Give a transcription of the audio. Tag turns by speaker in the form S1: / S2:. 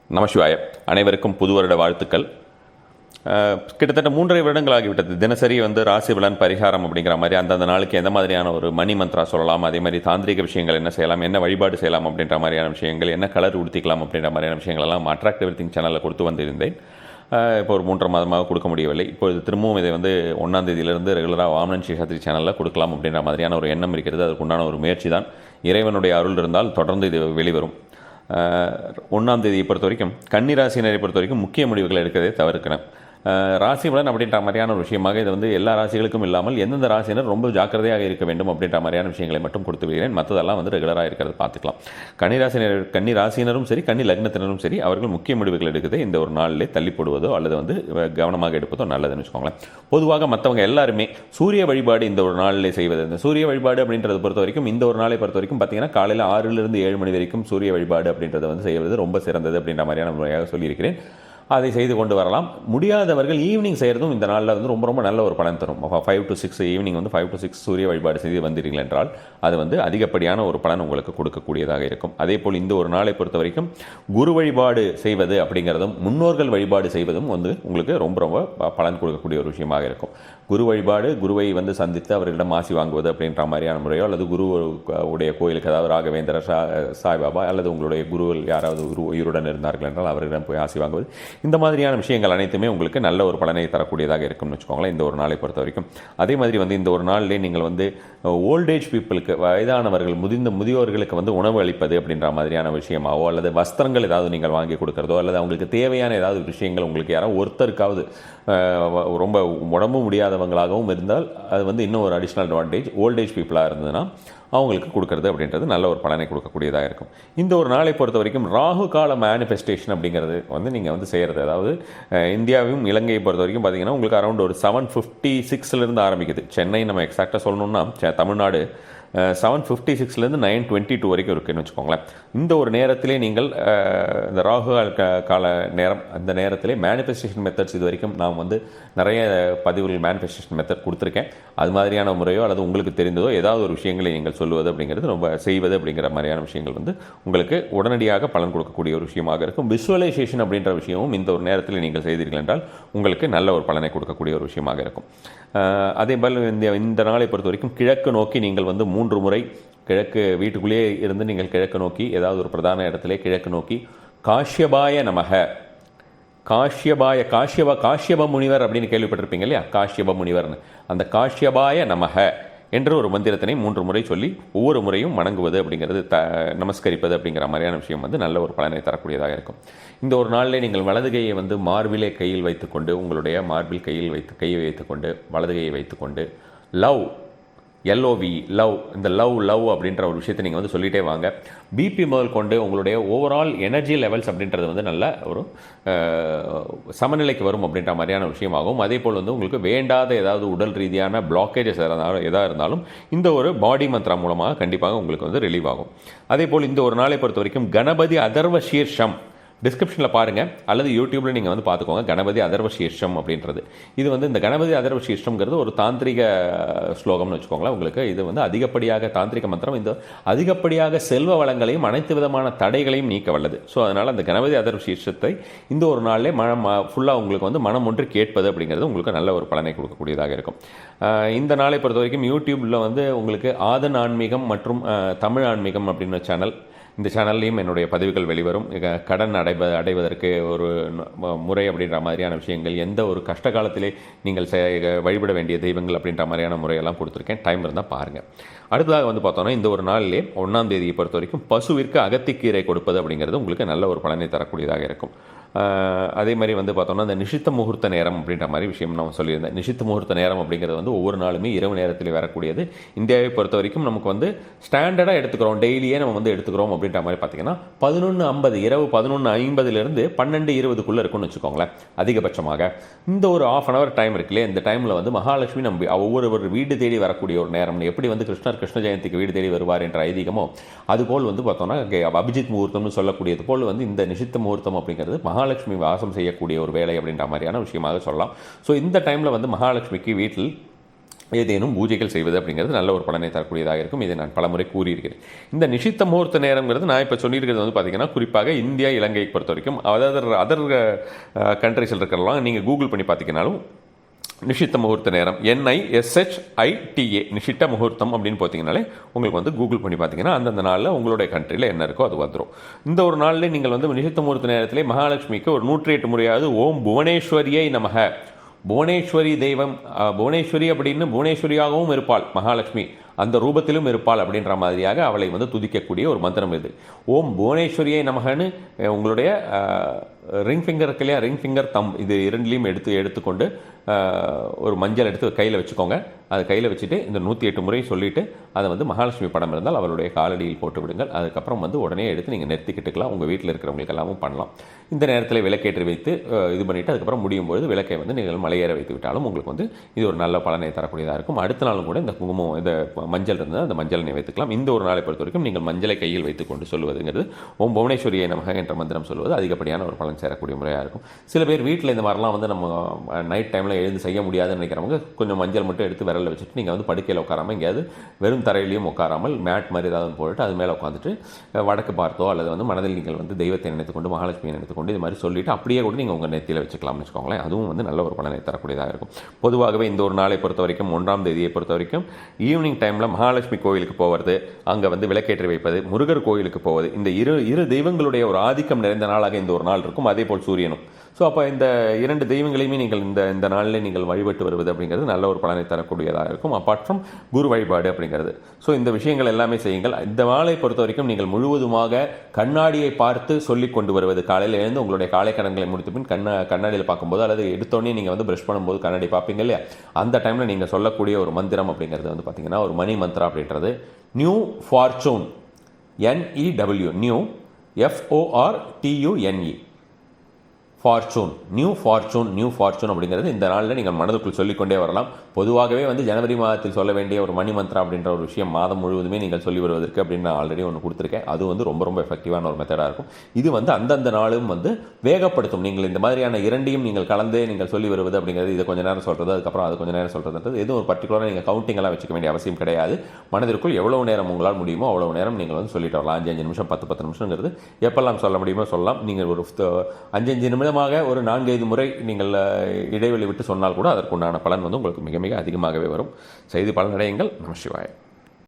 S1: நமசிவாய. அனைவருக்கும் புது வருட வாழ்த்துக்கள். கிட்டத்தட்ட 3.5 வருடங்கள் ஆகிவிட்டது. தினசரி ராசி பலன் பரிகாரம் அப்படிங்கிற மாதிரி அந்தந்த நாளுக்கு எந்த மாதிரியான ஒரு மணி மந்த்ரா சொல்லலாம், அதே மாதிரி தாந்திரிக விஷயங்கள் என்ன செய்யலாம், என்ன வழிபாடு செய்யலாம் அப்படின்ற மாதிரியான விஷயங்கள், என்ன கலர் உடுத்திக்கலாம் அப்படின்ற மாதிரியான விஷயங்கள் எல்லாம் அட்ராக்டிவ் எவ்ரிதிங் சேனலில் கொடுத்து வந்திருந்தேன். இப்போ ஒரு 3.5 மாதமாக கொடுக்க முடியவில்லை. இப்போது திரும்பவும் இதை 1ஆம் தேதியிலிருந்து ரெகுலராக வாமனன் சேஷாத்ரி சேனலில் கொடுக்கலாம் அப்படின்ற மாதிரியான ஒரு எண்ணம் இருக்கிறது. அதுக்குண்டான ஒரு முயற்சி தான். இறைவனுடைய அருள் இருந்தால் தொடர்ந்து இது வெளிவரும். 1ஆம் தேதியை பொறுத்த வரைக்கும் கன்னிராசினரை பொறுத்த வரைக்கும் முக்கிய முடிவுகளை எடுக்கிறதே தவிர்க்கிறேன். ராசி பலன் அப்படின்ற மாதிரியான ஒரு விஷயமாக இது எல்லா ராசிகளுக்கும் இல்லாமல் எந்தெந்த ராசினர் ரொம்ப ஜாக்கிரதையாக இருக்க வேண்டும் அப்படின்ற மாதிரியான விஷயங்களை மட்டும் கொடுத்து விடுகிறேன். மற்றதெல்லாம் ரெகுலராக இருக்கிறது பார்த்துக்கலாம். கன்னி ராசினரும் சரி, கன்னி லக்னத்தினரும் சரி, அவர்கள் முக்கிய முடிவுகள் எடுக்கிறதே இந்த ஒரு நாளிலே தள்ளி போடுவதோ அல்லது கவனமாக எடுப்பதோ நல்லதுன்னு வச்சுக்கோங்களேன். பொதுவாக மற்றவங்க எல்லாருமே சூரிய வழிபாடு இந்த ஒரு நாளிலே செய்வது, இந்த சூரிய வழிபாடு அப்படின்றத பொறுத்த வரைக்கும் இந்த ஒரு நாளை பொறுத்த வரைக்கும் பார்த்தீங்கன்னா காலையில் 6லிருந்து 7 மணி வரைக்கும் சூரிய வழிபாடு அப்படின்றத செய்வது ரொம்ப சிறந்தது அப்படின்ற மாதிரியான முறையாக சொல்லியிருக்கிறேன். அதை செய்து கொண்டு வரலாம். முடியாதவர்கள் ஈவினிங் செய்கிறதும் இந்த நாளில் ரொம்ப ரொம்ப நல்ல ஒரு பலன் தரும். 5 to 6 ஈவினிங் 5 to 6 சூரிய வழிபாடு செய்து வந்தீர்கள் என்றால் அது அதிகப்படியான ஒரு பலன் உங்களுக்கு கொடுக்கக்கூடியதாக இருக்கும். அதே போல் இந்த ஒரு நாளை பொறுத்த வரைக்கும் குரு வழிபாடு செய்வது அப்படிங்கிறதும் முன்னோர்கள் வழிபாடு செய்வதும் உங்களுக்கு ரொம்ப ரொம்ப பலன் கொடுக்கக்கூடிய ஒரு விஷயமாக இருக்கும். குரு வழிபாடு, குருவை சந்தித்து அவர்களிடம் ஆசி வாங்குவது அப்படின்ற மாதிரியான முறையோ அல்லது குரு உடைய கோயிலுக்கு, அதாவது ராகவேந்திரர், சாய்பாபா அல்லது உங்களுடைய குருவில் யாராவது உயிருடன் இருந்தார்கள் என்றால் அவர்களிடம் போய் ஆசி வாங்குவது, இந்த மாதிரியான விஷயங்கள் அனைத்துமே உங்களுக்கு நல்ல ஒரு பலனை தரக்கூடியதாக இருக்கும்னு வச்சுக்கோங்களேன் இந்த ஒரு நாளை பொறுத்த வரைக்கும். அதே மாதிரி இந்த ஒரு நாளிலே நீங்கள் ஓல்டேஜ் பீப்புளுக்கு, வயதானவர்கள், முதியோர்களுக்கு உணவு அளிப்பது அப்படின்ற மாதிரியான விஷயமாவோ அல்லது வஸ்திரங்கள் ஏதாவது நீங்கள் வாங்கி கொடுக்குறதோ அல்லது அவங்களுக்கு தேவையான ஏதாவது விஷயங்கள் உங்களுக்கு யாராவது ஒருத்தருக்காவது ரொம்ப உடம்பு முடியாதவங்களாகவும் இருந்தால் அது இன்னும் ஒரு அடிஷ்னல் அட்வான்டேஜ். ஓல்டேஜ் பீப்புளாக இருந்ததுன்னா அவங்களுக்கு கொடுக்கறது அப்படின்றது நல்ல ஒரு பலனை கொடுக்கக்கூடியதாக இருக்கும். இந்த ஒரு நாளை பொறுத்த வரைக்கும் ராகு கால மேனிஃபெஸ்டேஷன் அப்படிங்கிறது நீங்கள் செய்கிறது, அதாவது இந்தியாவையும் இலங்கையை பொறுத்த வரைக்கும் பார்த்தீங்கன்னா உங்களுக்கு அரௌண்ட் ஒரு 756 ஆரம்பிக்குது. சென்னை நம்ம எக்ஸாக்டாக சொல்லணும்னா தமிழ்நாடு 756 922 வரைக்கும் இருக்குன்னு வச்சுக்கோங்களேன். இந்த ஒரு நேரத்திலே நீங்கள் இந்த ராகு கால நேரம், அந்த நேரத்திலே மேனிஃபெஸ்டேஷன் மெத்தட்ஸ் இது வரைக்கும் நாம் நிறைய பதிவுகள் மேனிஃபெஸ்டேஷன் மெத்தட் கொடுத்துருக்கேன். அது மாதிரியான முறையோ அல்லது உங்களுக்கு தெரிந்ததோ ஏதாவது ஒரு விஷயங்களை நீங்கள் சொல்லுவது அப்படிங்கிறது ரொம்ப செய்வது அப்படிங்கிற மாதிரியான விஷயங்கள் உங்களுக்கு உடனடியாக பலன் கொடுக்கக்கூடிய ஒரு விஷயமாக இருக்கும். விசுவலைசேஷன் அப்படின்ற விஷயமும் இந்த ஒரு நேரத்தில் நீங்கள் செய்தீர்கள் என்றால் உங்களுக்கு நல்ல ஒரு பலனை கொடுக்கக்கூடிய ஒரு விஷயமாக இருக்கும். அதே போல் இந்த நாளை பொறுத்த வரைக்கும் கிழக்கு நோக்கி நீங்கள் 3 முறை கிழக்கு வீட்டுக்குள்ளேயே இருந்து நீங்கள் கிழக்கு நோக்கி ஏதாவது ஒரு பிரதான இடத்திலே கிழக்கு நோக்கி காஷ்யபாய நமக, காஷ்யப முனிவர் அப்படின்னு கேள்விப்பட்டிருப்பீங்க இல்லையா, காஷ்யப முனிவர்னு, அந்த காஷ்யபாய நமக என்ற ஒரு மந்திரத்தினை 3 முறை சொல்லி ஒவ்வொரு முறையும் வணங்குவது அப்படிங்கிறது, நமஸ்கரிப்பது அப்படிங்கிற மாதிரியான விஷயம் நல்ல ஒரு பலனை தரக்கூடியதாக இருக்கும். இந்த ஒரு நாளிலே நீங்கள் வலது கையை மார்பிலே கையில் வைத்துக்கொண்டு, உங்களுடைய மார்பில் கையை வைத்துக்கொண்டு வலது கையை வைத்துக்கொண்டு லவ், LOV லவ், இந்த லவ் அப்படின்ற ஒரு விஷயத்தை நீங்கள் சொல்லிகிட்டே வாங்க. பிபி முதல் கொண்டு உங்களுடைய ஓவரால் எனர்ஜி லெவல்ஸ் அப்படின்றது நல்ல ஒரு சமநிலைக்கு வரும் அப்படின்ற மாதிரியான விஷயமாகும். அதே போல் உங்களுக்கு வேண்டாத ஏதாவது உடல் ரீதியான பிளாக்கேஜஸ் எதாக இருந்தாலும் இந்த ஒரு பாடி மந்த்ரா மூலமாக கண்டிப்பாக உங்களுக்கு ரிலீவ் ஆகும். அதே போல் இந்த ஒரு நாளை பொறுத்த வரைக்கும் கணபதி அதர்வ சீர்ஷம், டிஸ்கிரிப்ஷனில் பாருங்கள் அல்லது யூடியூப்பில் நீங்கள் பார்த்துக்கோங்க. கணபதி அதர்வ சீர்ஷம் அப்படின்றது இந்த கணபதி அதர்வ சீர்ஷம்ங்கிறது ஒரு தாந்திரிக ஸ்லோகம்னு வச்சுக்கோங்களேன். உங்களுக்கு இது அதிகப்படியாக தாந்திரிக மந்திரம், இந்த அதிகப்படியாக செல்வ வளங்களையும் அனைத்து விதமான தடைகளையும் நீக்க வல்லது. ஸோ அதனால் அந்த கணபதி அதர்வ சீர்ஷத்தை இந்த ஒரு நாளிலே ஃபுல்லாக உங்களுக்கு மனம் ஒன்று கேட்பது அப்படிங்கிறது உங்களுக்கு நல்ல ஒரு பலனை கொடுக்கக்கூடியதாக இருக்கும். இந்த நாளை பொறுத்த வரைக்கும் யூடியூப்பில் உங்களுக்கு ஆதன் ஆன்மீகம் மற்றும் தமிழ் ஆன்மீகம் அப்படின்னு சேனல், இந்த சேனல்லையும் என்னுடைய பதிவுகள் வெளிவரும். கடன் அடைவதற்கு ஒரு முறை அப்படின்ற மாதிரியான விஷயங்கள், எந்த ஒரு கஷ்ட காலத்திலே நீங்கள் வழிபட வேண்டிய தெய்வங்கள் அப்படின்ற மாதிரியான முறையெல்லாம் கொடுத்துருக்கேன். டைம் இருந்தால் பாருங்கள். அடுத்ததாக பார்த்தோன்னா இந்த ஒரு நாளிலே 1ஆம் தேதியை பொறுத்த வரைக்கும் பசுவிற்கு அகத்திக்கீரை கொடுப்பது அப்படிங்கிறது உங்களுக்கு நல்ல ஒரு பலனை தரக்கூடியதாக இருக்கும். அதே மாதிரி பார்த்தோம்னா இந்த நிஷித்த முகூர்த்த நேரம் அப்படின்ற மாதிரி விஷயம் நான் சொல்லியிருந்தேன். நிஷித்த முகூர்த்த நேரம் அப்படிங்கிறது ஒவ்வொரு நாளுமே இரவு நேரத்தில் வரக்கூடியது. இந்தியாவை பொறுத்த வரைக்கும் நமக்கு ஸ்டாண்டர்டாக எடுத்துக்கிறோம், டெய்லியே நம்ம எடுத்துக்கிறோம் அப்படின்ற மாதிரி பார்த்தீங்கன்னா 11:50 இரவு 11:50 12:20 இருக்குன்னு வச்சுக்கோங்களேன். அதிகபட்சமாக இந்த ஒரு ½ hour டைம் இருக்குல்லே, இந்த டைமில் மகாலட்சுமி நம்ம ஒவ்வொரு வீடு தேடி வரக்கூடிய ஒரு நேரம். எப்படி கிருஷ்ணர் கிருஷ்ண ஜெயந்திக்கு வீடு தேடி வருவார் என்ற ஐதீகமோ அதுபோல் பார்த்தோம்னா அபிஜித் முகூர்த்தம்னு சொல்லக்கூடியது போல் இந்த நிஷித்த முகூர்த்தம் அப்படிங்கிறது மகாலட்சுமி வாசம் செய்யக்கூடிய ஒரு வேலை அப்படின்ற மாதிரியான விஷயமாக சொல்லலாம். ஸோ இந்த டைமில் மகாலட்சுமிக்கு வீட்டில் ஏதேனும் பூஜைகள் செய்வது அப்படிங்கிறது நல்ல ஒரு பலனை தரக்கூடியதாக இருக்கும். இதை நான் பலமுறை கூறியிருக்கிறேன். இந்த நிஷித்த முகூர்த்த நேரங்கிறது நான் இப்போ சொல்லியிருக்கிறது வந்து பார்த்தீங்கன்னா, குறிப்பாக இந்தியா இலங்கையை பொறுத்த வரைக்கும், அதாவது அதர் கண்ட்ரிஸில் இருக்கிறலாம் நீங்கள் கூகுள் பண்ணி பார்த்தீங்கன்னாலும் நிஷித்த முகூர்த்த நேரம் NISHITA நிஷித்த முகூர்த்தம் அப்படின்னு பார்த்தீங்கனாலே உங்களுக்கு வந்து கூகுள் பண்ணி பார்த்தீங்கன்னா அந்தந்த நாளில் உங்களுடைய கண்ட்ரியில் என்ன இருக்கோ அது வந்துடும். இந்த ஒரு நாளில் நீங்கள் வந்து நிஷித்த முகூர்த்த நேரத்திலே மகாலட்சுமிக்கு ஒரு 108 முறையாவது ஓம் புவனேஸ்வரியை நமக, புவனேஸ்வரி தெய்வம், புவனேஸ்வரி அப்படின்னு புவனேஸ்வரியாகவும் இருப்பாள் மகாலட்சுமி, அந்த ரூபத்திலும் இருப்பாள் அப்படின்ற மாதிரியாக அவளை வந்து துதிக்கக்கூடிய ஒரு மந்திரம் இது. ஓம் புவனேஸ்வரியை நமகன்னு உங்களுடைய ரிங் ஃபிங்கர் இருக்கு இல்லையா, ரிங் ஃபிங்கர் தம், இது இரண்டுலேயும் எடுத்துக்கொண்டு ஒரு மஞ்சள் எடுத்து கையில் வச்சுக்கோங்க. அதை கையில் வச்சுட்டு இந்த 108 முறை சொல்லிவிட்டு அதை வந்து மகாலட்சுமி படம் இருந்தால் அவளுடைய காலடியில் போட்டு விடுங்கள். அதுக்கப்புறம் வந்து உடனே எடுத்து நீங்கள் நிறுத்திக்கிட்டுக்கலாம். உங்கள் வீட்டில் இருக்கிறவங்களுக்கு எல்லாமும் பண்ணலாம். இந்த நேரத்தில் விளக்கேற்றி வைத்து இது பண்ணிவிட்டு அதுக்கப்புறம் முடியும் பொழுது விளக்கை வந்து நீங்கள் மலையேற வைத்து விட்டாலும் உங்களுக்கு வந்து இது ஒரு நல்ல பலனை தரக்கூடியதாக இருக்கும். அடுத்த நாளும் கூட இந்த குங்குமம், இந்த மஞ்சள் இருந்தால் அந்த மஞ்சளை வைத்துக்கலாம். இந்த ஒரு நாளை பொறுத்த வரைக்கும் நீங்கள் மஞ்சளை கையில் வைத்துக்கொண்டு சொல்வதுங்கிறது ஓம் புவனேஸ்வரியை நமக என்ற மந்திரம் சொல்வது அதிகப்படியான ஒரு பலன் சேரக்கூடிய முறையாக இருக்கும். சில பேர் வீட்டில் இந்த மாதிரிலாம் வந்து நம்ம நைட் டைமில் எழுந்து செய்ய முடியாதுன்னு நினைக்கிறவங்க கொஞ்சம் மஞ்சள் மட்டும் எடுத்து விரலில் வச்சுட்டு நீங்கள் வந்து படுக்கையில் உட்காராமல் எங்கேயாவது வெறும் தரையிலையும் உட்காராமல் மேட் மாதிரி ஏதாவது போட்டு அது மேலே உட்காந்துட்டு வடக்கு பார்த்தோ அல்லது வந்து மனதில் நீங்கள் வந்து தெய்வத்தை நினைத்துக்கொண்டு மகாலட்சுமியை நினைத்துக்கொண்டு இது மாதிரி சொல்லிவிட்டு அப்படியே கூட நீங்கள் உங்கள் நெத்தியில் வச்சுக்கலாம்னு வச்சுக்கோங்களேன். அதுவும் வந்து நல்ல ஒரு பலனை தரக்கூடியதாக இருக்கும். பொதுவாகவே இந்த ஒரு நாளை பொறுத்த வரைக்கும் 1ஆம் தேதியை பொறுத்த வரைக்கும் ஈவினிங் டைமில் மகாலட்சுமி கோயிலுக்கு போவது, அங்கே வந்து விளக்கேற்றி வைப்பது, முருகர் கோயிலுக்கு போவது, இந்த இரு தெய்வங்களுடைய ஒரு ஆதிக்கம் நிறைந்த நாளாக இந்த ஒரு நாள் இருக்கும். அதே போல் சூரியனும். ஸோ அப்போ இந்த 2 தெய்வங்களையுமே நீங்கள் இந்த நாளில் நீங்கள் வழிபட்டு வருவது அப்படிங்கிறது நல்ல ஒரு பலனை தரக்கூடியதாக இருக்கும். அப்பார்ட் ஃப்ரம் குரு வழிபாடு அப்படிங்கிறது. ஸோ இந்த விஷயங்கள் எல்லாமே செய்யுங்கள். இந்த நாளை பொறுத்த வரைக்கும் நீங்கள் முழுவதுமாக கண்ணாடியை பார்த்து சொல்லி கொண்டு வருவது, காலையில் எழுந்து உங்களுடைய காலை கடன்களை முடித்த பின் கண்ணாடியில் பார்க்கும்போது அல்லது எடுத்தோடனே நீங்கள் வந்து ப்ரஷ் பண்ணும்போது கண்ணாடி பார்ப்பீங்க இல்லையா, அந்த டைமில் நீங்கள் சொல்லக்கூடிய ஒரு மந்திரம் அப்படிங்கிறது வந்து பார்த்தீங்கன்னா ஒரு மணி மந்திரம் அப்படின்றது new fortune, NEW, new FORTUNE, fortune, new fortune அப்படிங்கிறது இந்த நாளில் நீங்கள் மனதுக்குள் சொல்லிக்கொண்டே வரலாம். பொதுவாகவே வந்து ஜனவரி மாதத்தில் சொல்ல வேண்டிய ஒரு மணி மந்திரம் அப்படின்ற ஒரு விஷயம் மாதம் முழுவதுமே நீங்கள் சொல்லி வருவதற்கு அப்படின்னு நான் ஆல்ரெடி ஒன்று கொடுத்துருக்கேன். அது வந்து ரொம்ப ரொம்ப எஃபெக்டிவான ஒரு மெத்தடாக இருக்கும். இது வந்து அந்தந்த நாளும் வந்து வேகப்படுத்தும். நீங்கள் இந்த மாதிரியான இரண்டையும் நீங்கள் கலந்தே நீங்கள் சொல்லி வருவது அப்படிங்கிறது, இதை கொஞ்சம் நேரம் சொல்கிறது அதுக்கப்புறம் அது கொஞ்சம் நேரம் சொல்கிறதுன்றது எதுவும் ஒரு பர்டிகுலராக நீங்கள் கவுண்டிங்கெல்லாம் வச்சுக்க வேண்டிய அவசியம் கிடையாது. மனதிற்குள் எவ்வளவு நேரம் உங்களால் முடியுமோ அவ்வளவு நேரம் நீங்கள் வந்து சொல்லிட்டு வரலாம். 5 நிமிஷம் 10 நிமிஷங்கிறது எப்பெல்லாம் சொல்ல முடியுமோ சொல்லலாம். நீங்கள் ஒரு 5 நிமிடமாக ஒரு 4-5 முறை நீங்கள் இடைவெளி விட்டு சொன்னால் கூட அதற்குண்டான பலன் வந்து உங்களுக்கு மிக மிக அதிகமாகவே வரும். செய்து பலனடையுங்கள். நம சிவாய.